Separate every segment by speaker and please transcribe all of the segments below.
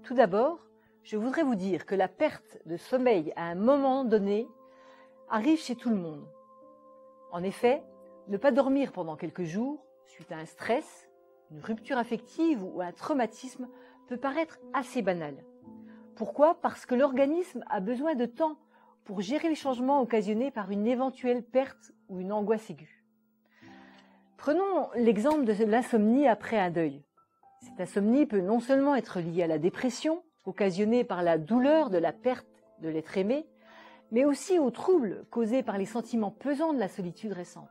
Speaker 1: Tout d'abord, je voudrais vous dire que la perte de sommeil à un moment donné arrive chez tout le monde. En effet, ne pas dormir pendant quelques jours, suite à un stress, une rupture affective ou un traumatisme, peut paraître assez banal. Pourquoi? Parce que l'organisme a besoin de temps pour gérer les changements occasionnés par une éventuelle perte ou une angoisse aiguë. Prenons l'exemple de l'insomnie après un deuil. Cette insomnie peut non seulement être liée à la dépression, occasionnée par la douleur de la perte de l'être aimé, mais aussi aux troubles causés par les sentiments pesants de la solitude récente.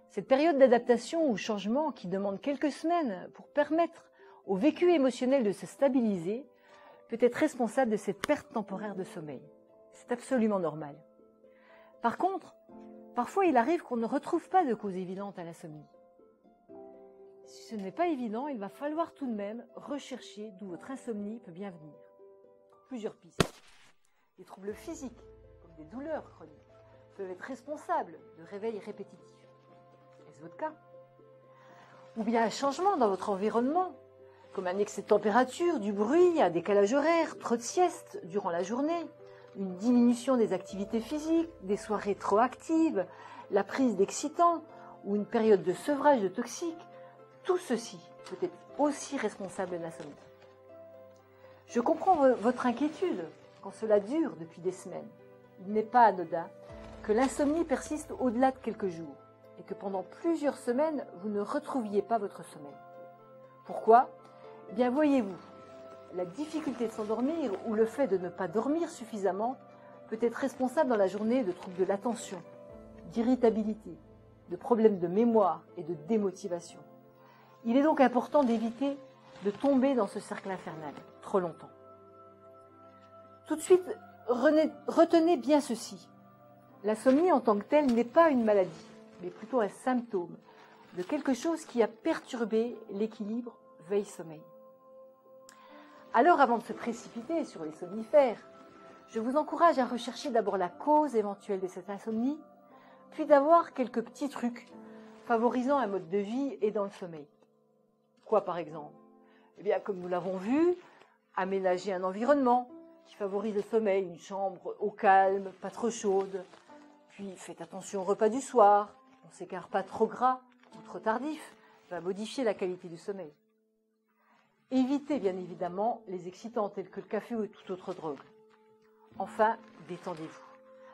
Speaker 1: Cette période d'adaptation au changement qui demande quelques semaines pour permettre au vécu émotionnel de se stabiliser peut être responsable de cette perte temporaire de sommeil. C'est absolument normal. Par contre, parfois il arrive qu'on ne retrouve pas de cause évidente à l'insomnie. Si ce n'est pas évident, il va falloir tout de même rechercher d'où votre insomnie peut bien venir. Plusieurs pistes. Les troubles physiques, comme des douleurs chroniques, peuvent être responsables de réveils répétitifs. Est-ce votre cas? Ou bien un changement dans votre environnement, comme un excès de température, du bruit, un décalage horaire, trop de siestes durant la journée, une diminution des activités physiques, des soirées trop actives, la prise d'excitants ou une période de sevrage de toxiques. Tout ceci peut être aussi responsable de l'insomnie. Je comprends votre inquiétude quand cela dure depuis des semaines. Il n'est pas anodin que l'insomnie persiste au-delà de quelques jours et que pendant plusieurs semaines, vous ne retrouviez pas votre sommeil. Pourquoi? Eh bien, voyez-vous, la difficulté de s'endormir ou le fait de ne pas dormir suffisamment peut être responsable dans la journée de troubles de l'attention, d'irritabilité, de problèmes de mémoire et de démotivation. Il est donc important d'éviter de tomber dans ce cercle infernal trop longtemps. Tout de suite, retenez bien ceci. L'insomnie en tant que telle n'est pas une maladie, mais plutôt un symptôme de quelque chose qui a perturbé l'équilibre veille-sommeil. Alors, avant de se précipiter sur les somnifères, je vous encourage à rechercher d'abord la cause éventuelle de cette insomnie, puis d'avoir quelques petits trucs favorisant un mode de vie aidant le sommeil. Quoi par exemple? Eh bien, comme nous l'avons vu, aménager un environnement qui favorise le sommeil, une chambre au calme, pas trop chaude. Puis faites attention au repas du soir. On sait qu'un repas trop gras ou trop tardif va modifier la qualité du sommeil. Évitez bien évidemment les excitants tels que le café ou toute autre drogue. Enfin, détendez-vous.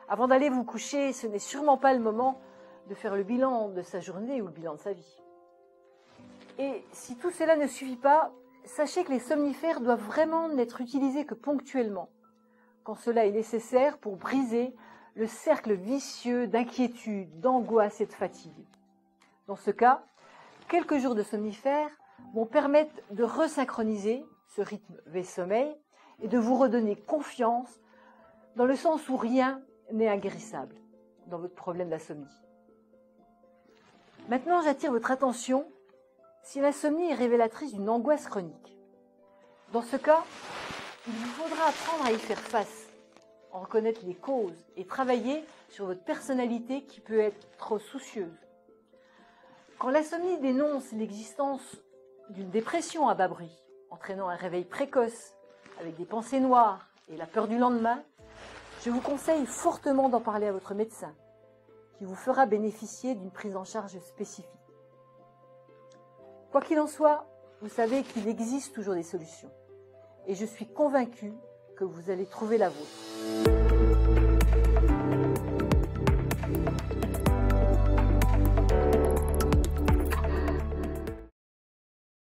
Speaker 1: Avant d'aller vous coucher, ce n'est sûrement pas le moment de faire le bilan de sa journée ou le bilan de sa vie. Et si tout cela ne suffit pas, sachez que les somnifères doivent vraiment n'être utilisés que ponctuellement, quand cela est nécessaire pour briser le cercle vicieux d'inquiétude, d'angoisse et de fatigue. Dans ce cas, quelques jours de somnifères vont permettre de resynchroniser ce rythme veille-sommeil et de vous redonner confiance dans le sens où rien n'est inguérissable dans votre problème d'insomnie. Maintenant, j'attire votre attention si l'insomnie est révélatrice d'une angoisse chronique. Dans ce cas, il vous faudra apprendre à y faire face, en reconnaître les causes et travailler sur votre personnalité qui peut être trop soucieuse. Quand l'insomnie dénonce l'existence d'une dépression à bas bruit, entraînant un réveil précoce, avec des pensées noires et la peur du lendemain, je vous conseille fortement d'en parler à votre médecin, qui vous fera bénéficier d'une prise en charge spécifique. Quoi qu'il en soit, vous savez qu'il existe toujours des solutions. Et je suis convaincue que vous allez trouver la vôtre.